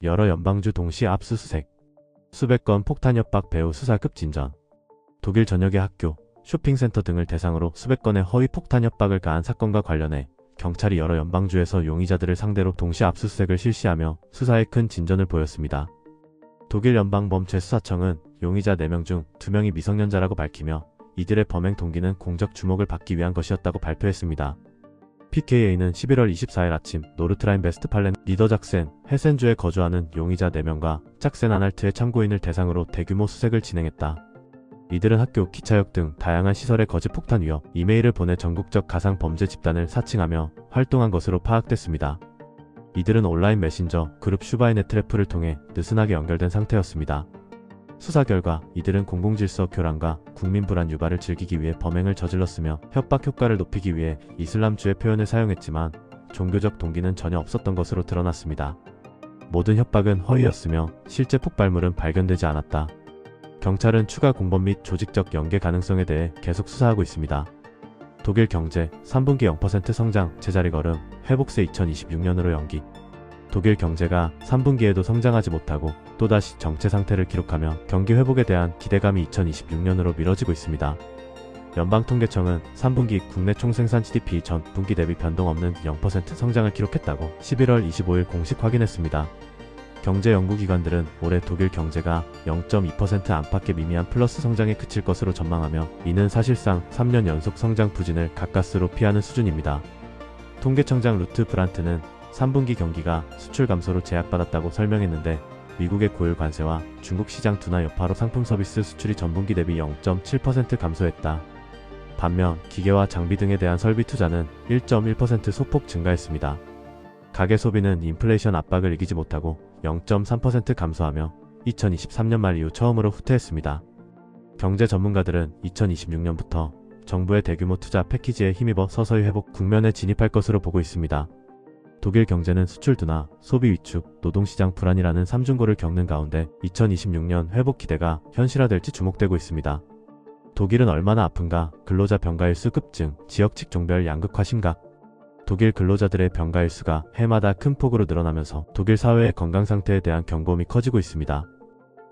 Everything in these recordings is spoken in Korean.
여러 연방주 동시 압수수색. 수백 건 폭탄 협박 배후 수사급 진전. 독일 전역의 학교, 쇼핑센터 등을 대상으로 수백 건의 허위 폭탄 협박을 가한 사건과 관련해 경찰이 여러 연방주에서 용의자들을 상대로 동시 압수수색을 실시하며 수사에 큰 진전을 보였습니다. 독일 연방범죄수사청은 용의자 4명 중 2명이 미성년자라고 밝히며 이들의 범행 동기는 공적 주목을 받기 위한 것이었다고 발표했습니다. PKA는 11월 24일 아침 노르트라인베스트팔렌 니더작센, 헤센주에 거주하는 용의자 4명과 짝센 아날트의 참고인을 대상으로 대규모 수색을 진행했다. 이들은 학교, 기차역 등 다양한 시설의 거짓 폭탄 위협, 이메일을 보내 전국적 가상 범죄 집단을 사칭하며 활동한 것으로 파악됐습니다. 이들은 온라인 메신저, 그룹 슈바이네트래프를 통해 느슨하게 연결된 상태였습니다. 수사 결과 이들은 공공질서 교란과 국민 불안 유발을 즐기기 위해 범행을 저질렀으며 협박 효과를 높이기 위해 이슬람주의 표현을 사용했지만 종교적 동기는 전혀 없었던 것으로 드러났습니다. 모든 협박은 허위였으며 실제 폭발물은 발견되지 않았다. 경찰은 추가 공범 및 조직적 연계 가능성에 대해 계속 수사하고 있습니다. 독일 경제 3분기 0% 성장, 제자리 걸음, 회복세 2026년으로 연기. 독일 경제가 3분기에도 성장하지 못하고 또다시 정체 상태를 기록하며 경기 회복에 대한 기대감이 2026년으로 미뤄지고 있습니다. 연방통계청은 3분기 국내 총생산 GDP 전 분기 대비 변동 없는 0% 성장을 기록했다고 11월 25일 공식 확인했습니다. 경제연구기관들은 올해 독일 경제가 0.2% 안팎의 미미한 플러스 성장에 그칠 것으로 전망하며 이는 사실상 3년 연속 성장 부진을 가까스로 피하는 수준입니다. 통계청장 루트 브란트는 3분기 경기가 수출 감소로 제약받았다고 설명했는데 미국의 고율 관세와 중국 시장 둔화 여파로 상품 서비스 수출이 전분기 대비 0.7% 감소했다. 반면 기계와 장비 등에 대한 설비 투자는 1.1% 소폭 증가했습니다. 가계 소비는 인플레이션 압박을 이기지 못하고 0.3% 감소하며 2023년 말 이후 처음으로 후퇴했습니다. 경제 전문가들은 2026년부터 정부의 대규모 투자 패키지에 힘입어 서서히 회복 국면에 진입할 것으로 보고 있습니다. 독일 경제는 수출 둔화, 소비 위축, 노동시장 불안이라는 삼중고를 겪는 가운데 2026년 회복 기대가 현실화될지 주목되고 있습니다. 독일은 얼마나 아픈가? 근로자 병가일수 급증, 지역 직종별 양극화 심각. 독일 근로자들의 병가일수가 해마다 큰 폭으로 늘어나면서 독일 사회의 건강 상태에 대한 경고음이 커지고 있습니다.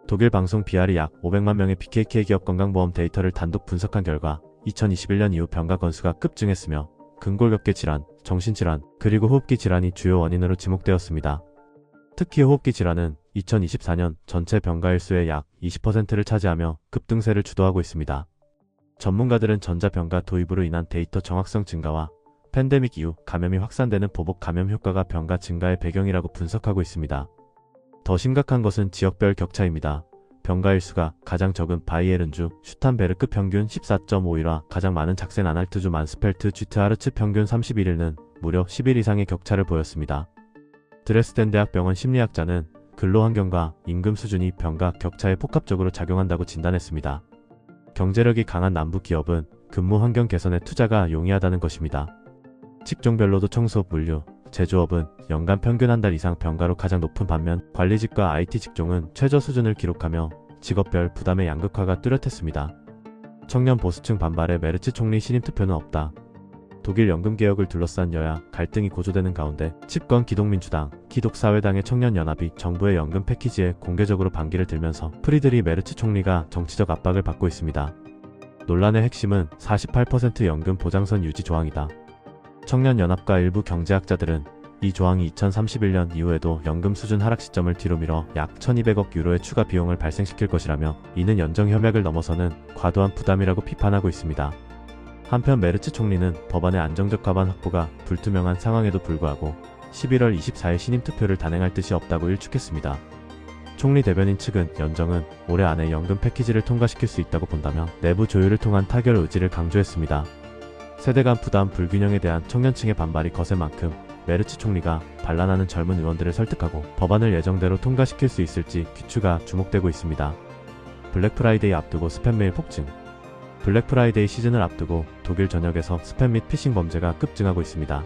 독일 방송 BR이 약 500만 명의 BKK 기업 건강보험 데이터를 단독 분석한 결과 2021년 이후 병가 건수가 급증했으며 근골격계 질환, 정신질환, 그리고 호흡기 질환이 주요 원인으로 지목되었습니다. 특히 호흡기 질환은 2024년 전체 병가일수의 약 20%를 차지하며 급등세를 주도하고 있습니다. 전문가들은 전자병가 도입으로 인한 데이터 정확성 증가와 팬데믹 이후 감염이 확산되는 보복 감염 효과가 병가 증가의 배경이라고 분석하고 있습니다. 더 심각한 것은 지역별 격차입니다. 병가일수가 가장 적은 바이에른주, 슈탄베르크 평균 14.5일과 가장 많은 작센 아날트주 만스펠트 쥐트하르츠 평균 31일은 무려 10일 이상의 격차를 보였습니다. 드레스덴 대학병원 심리학자는 근로환경과 임금 수준이 병가 격차에 복합적으로 작용한다고 진단했습니다. 경제력이 강한 남부 기업은 근무 환경 개선에 투자가 용이하다는 것입니다. 직종별로도 청소, 물류, 제조업은 연간 평균 한 달 이상 병가로 가장 높은 반면 관리직과 IT 직종은 최저 수준을 기록하며 직업별 부담의 양극화가 뚜렷했습니다. 청년 보수층 반발에 메르츠 총리 신임 투표는 없다. 독일 연금개혁을 둘러싼 여야 갈등이 고조되는 가운데 집권 기독민주당, 기독사회당의 청년연합이 정부의 연금 패키지에 공개적으로 반기를 들면서 프리드리 메르츠 총리가 정치적 압박을 받고 있습니다. 논란의 핵심은 48% 연금 보장선 유지 조항이다. 청년연합과 일부 경제학자들은 이 조항이 2031년 이후에도 연금 수준 하락 시점을 뒤로 미뤄 약 1200억 유로의 추가 비용을 발생시킬 것이라며 이는 연정 협약을 넘어서는 과도한 부담이라고 비판하고 있습니다. 한편 메르츠 총리는 법안의 안정적 과반 확보가 불투명한 상황에도 불구하고 11월 24일 신임 투표를 단행할 뜻이 없다고 일축했습니다. 총리 대변인 측은 연정은 올해 안에 연금 패키지를 통과시킬 수 있다고 본다며 내부 조율을 통한 타결 의지를 강조했습니다. 세대 간 부담 불균형에 대한 청년층의 반발이 거센 만큼 메르츠 총리가 반란하는 젊은 의원들을 설득하고 법안을 예정대로 통과시킬 수 있을지 귀추가 주목되고 있습니다. 블랙 프라이데이 앞두고 스팸 메일 폭증. 블랙 프라이데이 시즌을 앞두고 독일 전역에서 스팸 및 피싱 범죄가 급증하고 있습니다.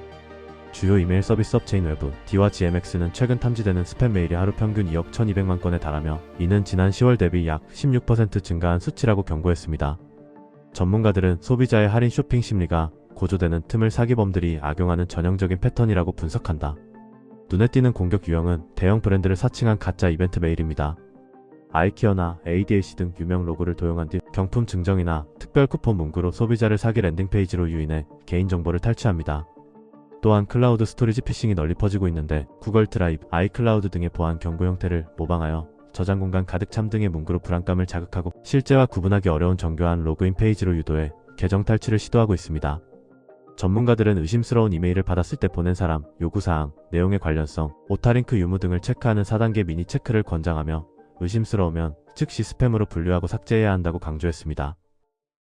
주요 이메일 서비스 업체인 웨브, D와 GMX는 최근 탐지되는 스팸 메일이 하루 평균 2억 1200만 건에 달하며 이는 지난 10월 대비 약 16% 증가한 수치라고 경고했습니다. 전문가들은 소비자의 할인 쇼핑 심리가 고조되는 틈을 사기범들이 악용하는 전형적인 패턴이라고 분석한다. 눈에 띄는 공격 유형은 대형 브랜드를 사칭한 가짜 이벤트 메일입니다. 아이케어나 ADAC 등 유명 로고를 도용한 뒤 경품 증정이나 특별 쿠폰 문구로 소비자를 사기 랜딩 페이지로 유인해 개인정보를 탈취합니다. 또한 클라우드 스토리지 피싱이 널리 퍼지고 있는데 구글 드라이브, 아이클라우드 등의 보안 경고 형태를 모방하여 저장 공간 가득 참 등의 문구로 불안감을 자극하고 실제와 구분하기 어려운 정교한 로그인 페이지로 유도해 계정 탈취를 시도하고 있습니다. 전문가들은 의심스러운 이메일을 받았을 때 보낸 사람, 요구사항, 내용의 관련성, 오타링크 유무 등을 체크하는 4단계 미니 체크를 권장하며 의심스러우면 즉시 스팸으로 분류하고 삭제해야 한다고 강조했습니다.